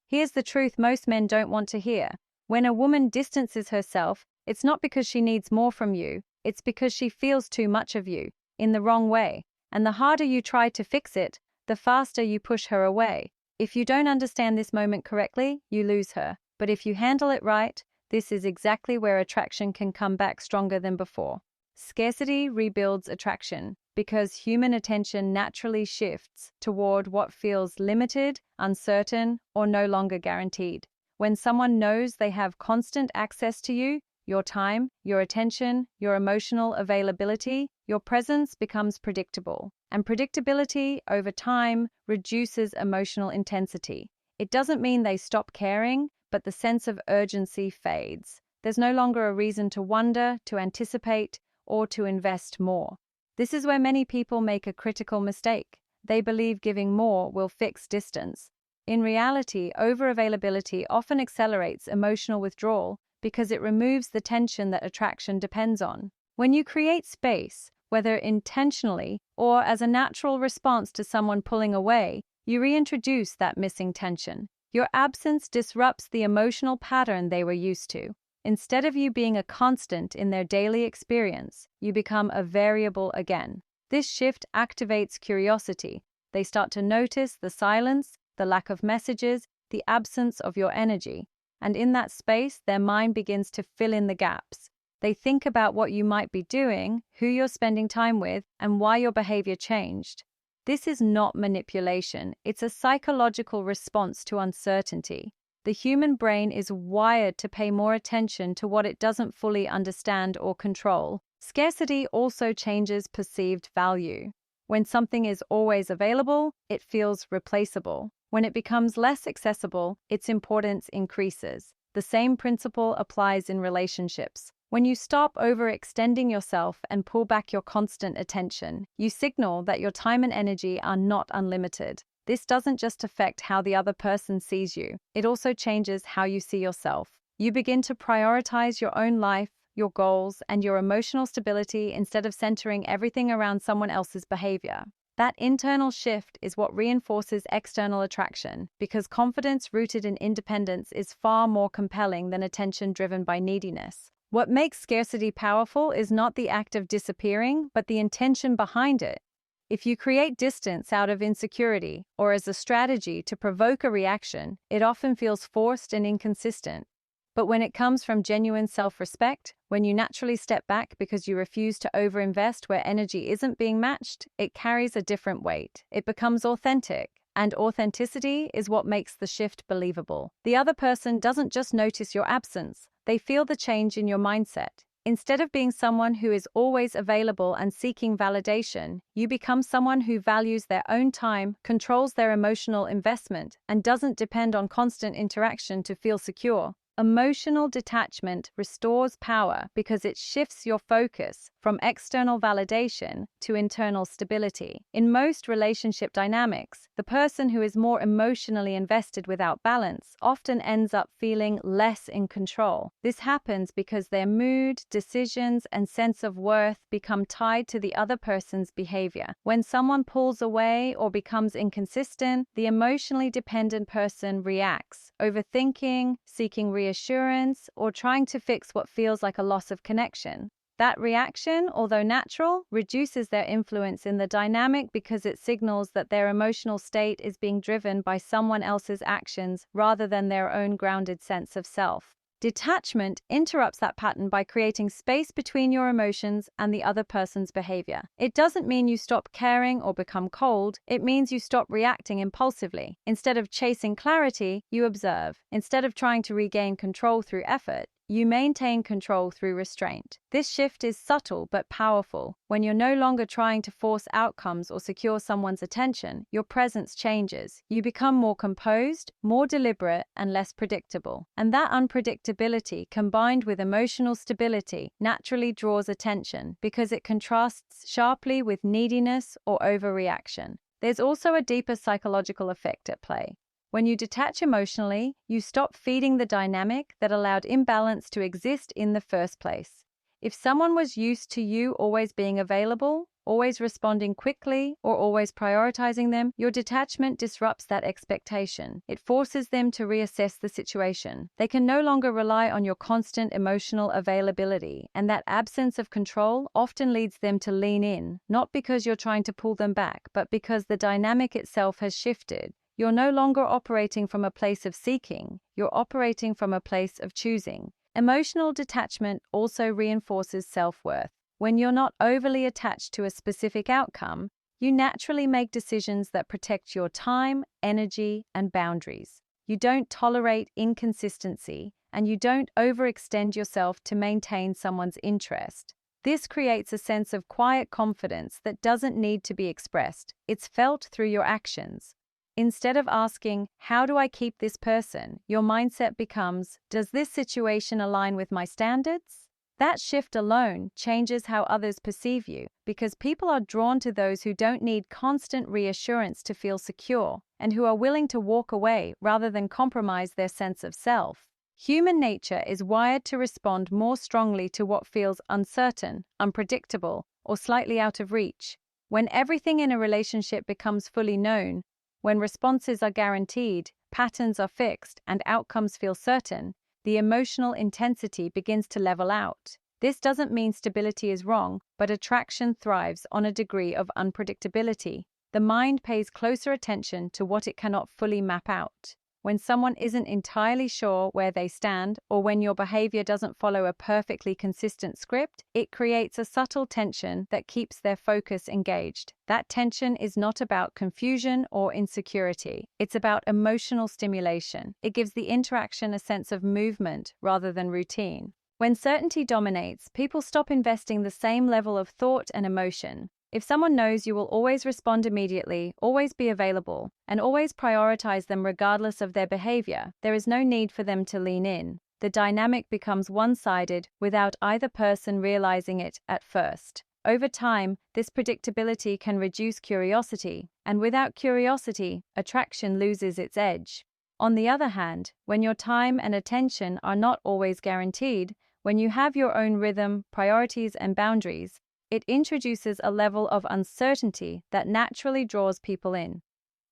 Here's the truth most men don't want to hear. When a woman distances herself, it's not because she needs more from you, it's because she feels too much of you, in the wrong way. And the harder you try to fix it, the faster you push her away. If you don't understand this moment correctly, you lose her. But if you handle it right, this is exactly where attraction can come back stronger than before. Scarcity rebuilds attraction because human attention naturally shifts toward what feels limited, uncertain, or no longer guaranteed. When someone knows they have constant access to you, your time, your attention, your emotional availability, your presence becomes predictable. And predictability, over time, reduces emotional intensity. It doesn't mean they stop caring, but the sense of urgency fades. There's no longer a reason to wonder, to anticipate, or to invest more. This is where many people make a critical mistake. They believe giving more will fix distance. In reality, over-availability often accelerates emotional withdrawal because it removes the tension that attraction depends on. When you create space, whether intentionally or as a natural response to someone pulling away, you reintroduce that missing tension. Your absence disrupts the emotional pattern they were used to. Instead of you being a constant in their daily experience, you become a variable again. This shift activates curiosity. They start to notice the silence, the lack of messages, the absence of your energy. And in that space, their mind begins to fill in the gaps. They think about what you might be doing, who you're spending time with, and why your behavior changed. This is not manipulation. It's a psychological response to uncertainty. The human brain is wired to pay more attention to what it doesn't fully understand or control. Scarcity also changes perceived value. When something is always available, it feels replaceable. When it becomes less accessible, its importance increases. The same principle applies in relationships. When you stop overextending yourself and pull back your constant attention, you signal that your time and energy are not unlimited. This doesn't just affect how the other person sees you, it also changes how you see yourself. You begin to prioritize your own life, your goals, and your emotional stability instead of centering everything around someone else's behavior. That internal shift is what reinforces external attraction, because confidence rooted in independence is far more compelling than attention driven by neediness. What makes scarcity powerful is not the act of disappearing, but the intention behind it. If you create distance out of insecurity or as a strategy to provoke a reaction, it often feels forced and inconsistent. But when it comes from genuine self-respect, when you naturally step back because you refuse to overinvest where energy isn't being matched, it carries a different weight. It becomes authentic, and authenticity is what makes the shift believable. The other person doesn't just notice your absence, they feel the change in your mindset. Instead of being someone who is always available and seeking validation, you become someone who values their own time, controls their emotional investment, and doesn't depend on constant interaction to feel secure. Emotional detachment restores power because it shifts your focus from external validation to internal stability. In most relationship dynamics, the person who is more emotionally invested without balance often ends up feeling less in control. This happens because their mood, decisions, and sense of worth become tied to the other person's behavior. When someone pulls away or becomes inconsistent, the emotionally dependent person reacts, overthinking, seeking reassurance, or trying to fix what feels like a loss of connection. That reaction, although natural, reduces their influence in the dynamic because it signals that their emotional state is being driven by someone else's actions rather than their own grounded sense of self. Detachment interrupts that pattern by creating space between your emotions and the other person's behavior. It doesn't mean you stop caring or become cold, it means you stop reacting impulsively. Instead of chasing clarity, you observe. Instead of trying to regain control through effort, you maintain control through restraint. This shift is subtle but powerful. When you're no longer trying to force outcomes or secure someone's attention, your presence changes. You become more composed, more deliberate, and less predictable. And that unpredictability, combined with emotional stability, naturally draws attention because it contrasts sharply with neediness or overreaction. There's also a deeper psychological effect at play. When you detach emotionally, you stop feeding the dynamic that allowed imbalance to exist in the first place. If someone was used to you always being available, always responding quickly, or always prioritizing them, your detachment disrupts that expectation. It forces them to reassess the situation. They can no longer rely on your constant emotional availability, and that absence of control often leads them to lean in, not because you're trying to pull them back, but because the dynamic itself has shifted. You're no longer operating from a place of seeking, you're operating from a place of choosing. Emotional detachment also reinforces self-worth. When you're not overly attached to a specific outcome, you naturally make decisions that protect your time, energy, and boundaries. You don't tolerate inconsistency, and you don't overextend yourself to maintain someone's interest. This creates a sense of quiet confidence that doesn't need to be expressed. It's felt through your actions. Instead of asking, "How do I keep this person?" your mindset becomes, "Does this situation align with my standards?" That shift alone changes how others perceive you, because people are drawn to those who don't need constant reassurance to feel secure, and who are willing to walk away rather than compromise their sense of self. Human nature is wired to respond more strongly to what feels uncertain, unpredictable, or slightly out of reach. When everything in a relationship becomes fully known, when responses are guaranteed, patterns are fixed, and outcomes feel certain, the emotional intensity begins to level out. This doesn't mean stability is wrong, but attraction thrives on a degree of unpredictability. The mind pays closer attention to what it cannot fully map out. When someone isn't entirely sure where they stand, or when your behavior doesn't follow a perfectly consistent script, it creates a subtle tension that keeps their focus engaged. That tension is not about confusion or insecurity. It's about emotional stimulation. It gives the interaction a sense of movement rather than routine. When certainty dominates, people stop investing the same level of thought and emotion. If someone knows you will always respond immediately, always be available, and always prioritize them regardless of their behavior, there is no need for them to lean in. The dynamic becomes one-sided without either person realizing it at first. Over time, this predictability can reduce curiosity, and without curiosity, attraction loses its edge. On the other hand, when your time and attention are not always guaranteed, when you have your own rhythm, priorities, and boundaries, it introduces a level of uncertainty that naturally draws people in.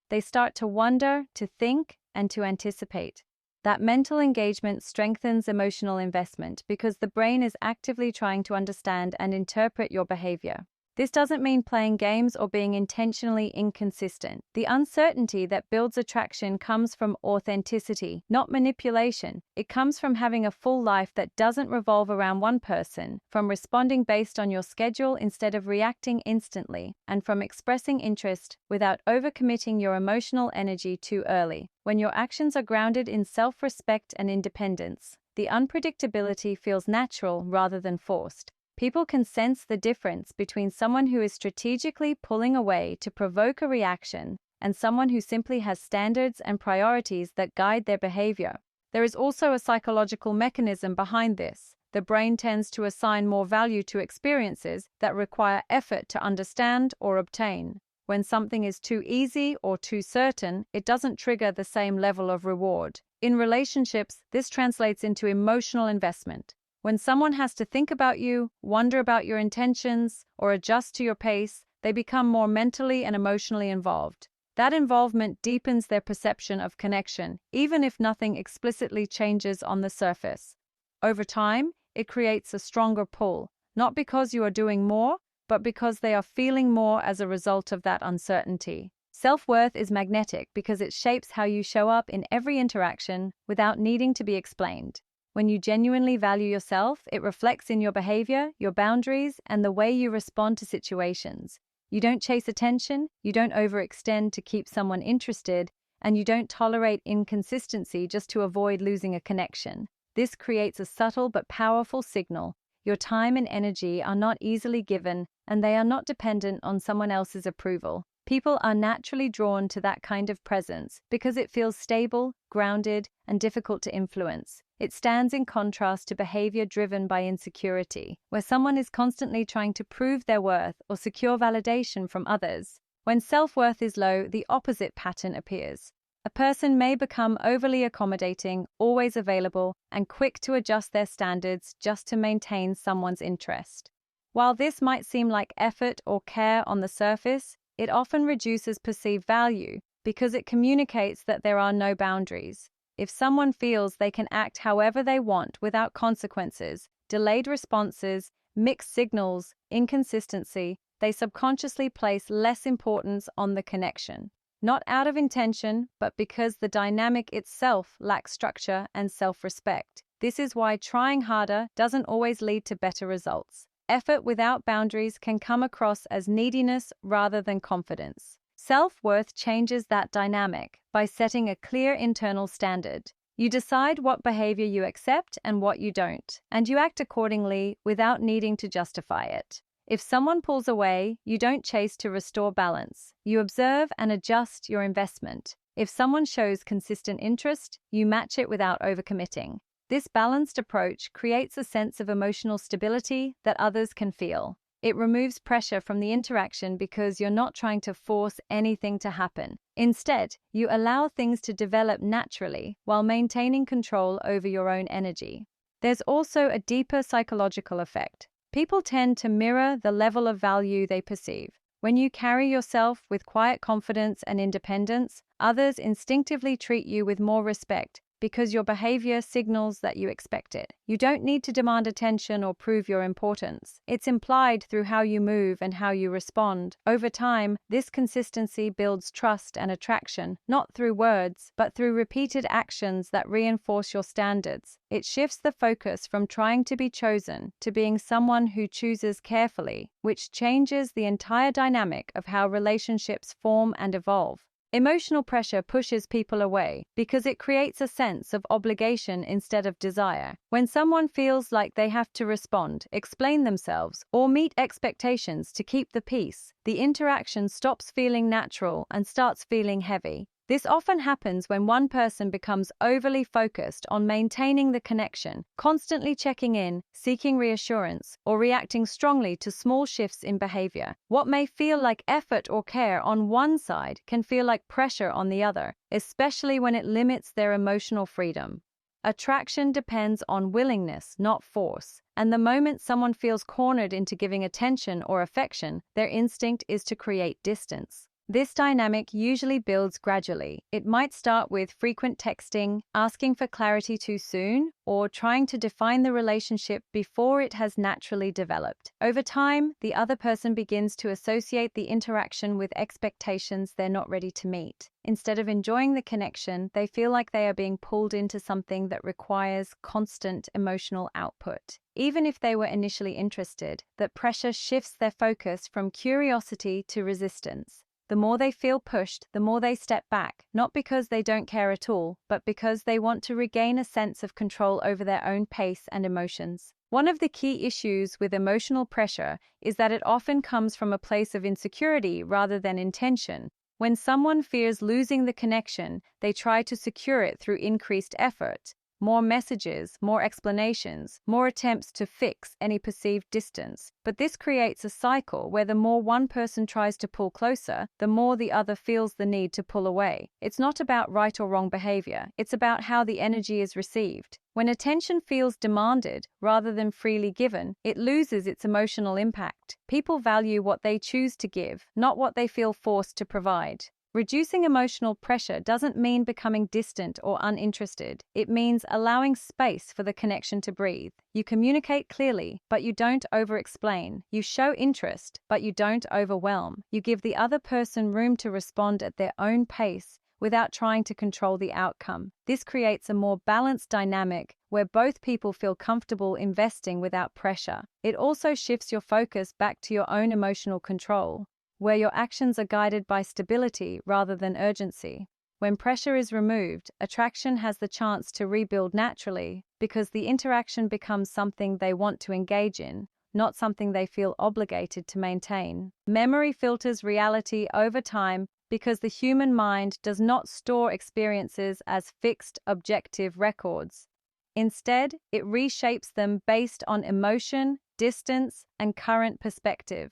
They start to wonder, to think, and to anticipate. That mental engagement strengthens emotional investment because the brain is actively trying to understand and interpret your behavior. This doesn't mean playing games or being intentionally inconsistent. The uncertainty that builds attraction comes from authenticity, not manipulation. It comes from having a full life that doesn't revolve around one person, from responding based on your schedule instead of reacting instantly, and from expressing interest without overcommitting your emotional energy too early. When your actions are grounded in self-respect and independence, the unpredictability feels natural rather than forced. People can sense the difference between someone who is strategically pulling away to provoke a reaction and someone who simply has standards and priorities that guide their behavior. There is also a psychological mechanism behind this. The brain tends to assign more value to experiences that require effort to understand or obtain. When something is too easy or too certain, it doesn't trigger the same level of reward. In relationships, this translates into emotional investment. When someone has to think about you, wonder about your intentions, or adjust to your pace, they become more mentally and emotionally involved. That involvement deepens their perception of connection, even if nothing explicitly changes on the surface. Over time, it creates a stronger pull, not because you are doing more, but because they are feeling more as a result of that uncertainty. Self-worth is magnetic because it shapes how you show up in every interaction without needing to be explained. When you genuinely value yourself, it reflects in your behavior, your boundaries, and the way you respond to situations. You don't chase attention, you don't overextend to keep someone interested, and you don't tolerate inconsistency just to avoid losing a connection. This creates a subtle but powerful signal. Your time and energy are not easily given, and they are not dependent on someone else's approval. People are naturally drawn to that kind of presence because it feels stable, grounded, and difficult to influence. It stands in contrast to behavior driven by insecurity, where someone is constantly trying to prove their worth or secure validation from others. When self-worth is low, the opposite pattern appears. A person may become overly accommodating, always available, and quick to adjust their standards just to maintain someone's interest. While this might seem like effort or care on the surface, it often reduces perceived value because it communicates that there are no boundaries. If someone feels they can act however they want without consequences, delayed responses, mixed signals, inconsistency, they subconsciously place less importance on the connection. Not out of intention, but because the dynamic itself lacks structure and self-respect. This is why trying harder doesn't always lead to better results. Effort without boundaries can come across as neediness rather than confidence. Self-worth changes that dynamic by setting a clear internal standard. You decide what behavior you accept and what you don't, and you act accordingly without needing to justify it. If someone pulls away, you don't chase to restore balance. You observe and adjust your investment. If someone shows consistent interest, you match it without overcommitting. This balanced approach creates a sense of emotional stability that others can feel. It removes pressure from the interaction because you're not trying to force anything to happen. Instead, you allow things to develop naturally while maintaining control over your own energy. There's also a deeper psychological effect. People tend to mirror the level of value they perceive. When you carry yourself with quiet confidence and independence, others instinctively treat you with more respect because your behavior signals that you expect it. You don't need to demand attention or prove your importance. It's implied through how you move and how you respond. Over time, this consistency builds trust and attraction, not through words, but through repeated actions that reinforce your standards. It shifts the focus from trying to be chosen to being someone who chooses carefully, which changes the entire dynamic of how relationships form and evolve. Emotional pressure pushes people away because it creates a sense of obligation instead of desire. When someone feels like they have to respond, explain themselves, or meet expectations to keep the peace, the interaction stops feeling natural and starts feeling heavy. This often happens when one person becomes overly focused on maintaining the connection, constantly checking in, seeking reassurance, or reacting strongly to small shifts in behavior. What may feel like effort or care on one side can feel like pressure on the other, especially when it limits their emotional freedom. Attraction depends on willingness, not force, and the moment someone feels cornered into giving attention or affection, their instinct is to create distance. This dynamic usually builds gradually. It might start with frequent texting, asking for clarity too soon, or trying to define the relationship before it has naturally developed. Over time, the other person begins to associate the interaction with expectations they're not ready to meet. Instead of enjoying the connection, they feel like they are being pulled into something that requires constant emotional output. Even if they were initially interested, that pressure shifts their focus from curiosity to resistance. The more they feel pushed, the more they step back, not because they don't care at all, but because they want to regain a sense of control over their own pace and emotions. One of the key issues with emotional pressure is that it often comes from a place of insecurity rather than intention. When someone fears losing the connection, they try to secure it through increased effort. More messages, more explanations, more attempts to fix any perceived distance. But this creates a cycle where the more one person tries to pull closer, the more the other feels the need to pull away. It's not about right or wrong behavior. It's about how the energy is received. When attention feels demanded rather than freely given, it loses its emotional impact. People value what they choose to give, not what they feel forced to provide. Reducing emotional pressure doesn't mean becoming distant or uninterested. It means allowing space for the connection to breathe. You communicate clearly, but you don't over-explain. You show interest, but you don't overwhelm. You give the other person room to respond at their own pace without trying to control the outcome. This creates a more balanced dynamic where both people feel comfortable investing without pressure. It also shifts your focus back to your own emotional control, where your actions are guided by stability rather than urgency. When pressure is removed, attraction has the chance to rebuild naturally because the interaction becomes something they want to engage in, not something they feel obligated to maintain. Memory filters reality over time because the human mind does not store experiences as fixed, objective records. Instead, it reshapes them based on emotion, distance, and current perspective.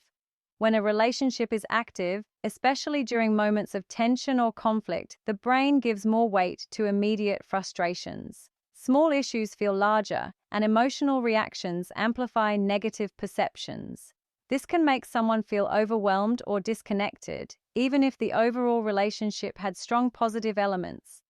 When a relationship is active, especially during moments of tension or conflict, the brain gives more weight to immediate frustrations. Small issues feel larger, and emotional reactions amplify negative perceptions. This can make someone feel overwhelmed or disconnected, even if the overall relationship had strong positive elements.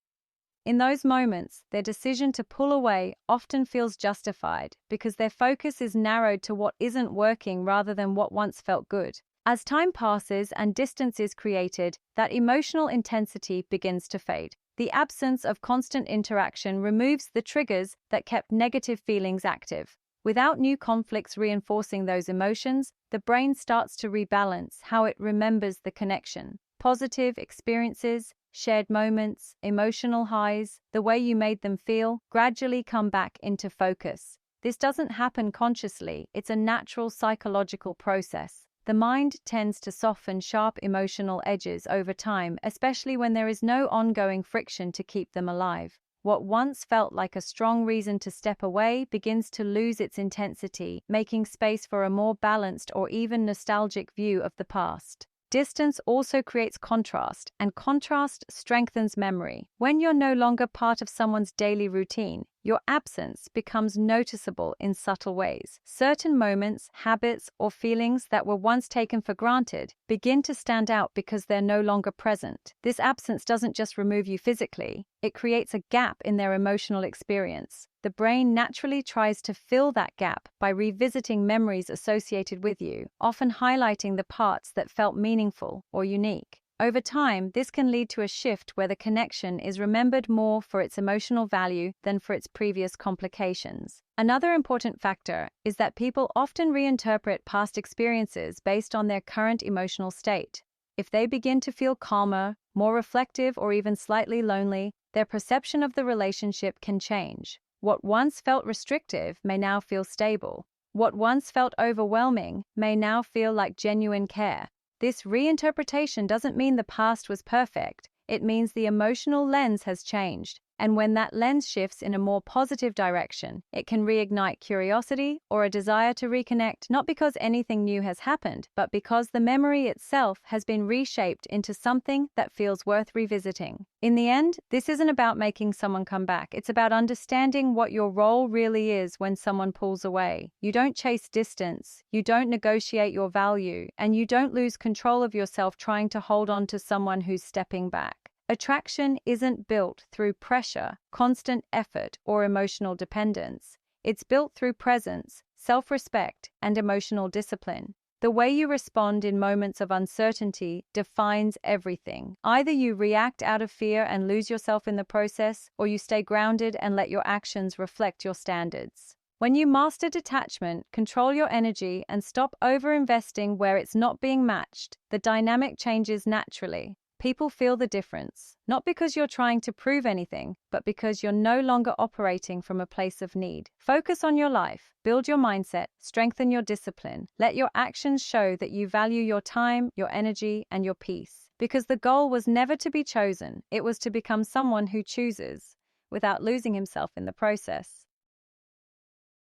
In those moments, their decision to pull away often feels justified because their focus is narrowed to what isn't working rather than what once felt good. As time passes and distance is created, that emotional intensity begins to fade. The absence of constant interaction removes the triggers that kept negative feelings active. Without new conflicts reinforcing those emotions, the brain starts to rebalance how it remembers the connection. Positive experiences, shared moments, emotional highs, the way you made them feel, gradually come back into focus. This doesn't happen consciously, it's a natural psychological process. The mind tends to soften sharp emotional edges over time, especially when there is no ongoing friction to keep them alive. What once felt like a strong reason to step away begins to lose its intensity, making space for a more balanced or even nostalgic view of the past. Distance also creates contrast, and contrast strengthens memory. When you're no longer part of someone's daily routine, your absence becomes noticeable in subtle ways. Certain moments, habits, or feelings that were once taken for granted begin to stand out because they're no longer present. This absence doesn't just remove you physically, it creates a gap in their emotional experience. The brain naturally tries to fill that gap by revisiting memories associated with you, often highlighting the parts that felt meaningful or unique. Over time, this can lead to a shift where the connection is remembered more for its emotional value than for its previous complications. Another important factor is that people often reinterpret past experiences based on their current emotional state. If they begin to feel calmer, more reflective, or even slightly lonely, their perception of the relationship can change. What once felt restrictive may now feel stable. What once felt overwhelming may now feel like genuine care. This reinterpretation doesn't mean the past was perfect, it means the emotional lens has changed, and when that lens shifts in a more positive direction, it can reignite curiosity or a desire to reconnect, not because anything new has happened, but because the memory itself has been reshaped into something that feels worth revisiting. In the end, this isn't about making someone come back, it's about understanding what your role really is when someone pulls away. You don't chase distance, you don't negotiate your value, and you don't lose control of yourself trying to hold on to someone who's stepping back. Attraction isn't built through pressure, constant effort, or emotional dependence. It's built through presence, self-respect, and emotional discipline. The way you respond in moments of uncertainty defines everything. Either you react out of fear and lose yourself in the process, or you stay grounded and let your actions reflect your standards. When you master detachment, control your energy, and stop over-investing where it's not being matched, the dynamic changes naturally. People feel the difference, not because you're trying to prove anything, but because you're no longer operating from a place of need. Focus on your life, build your mindset, strengthen your discipline. Let your actions show that you value your time, your energy, and your peace. Because the goal was never to be chosen, it was to become someone who chooses, without losing himself in the process.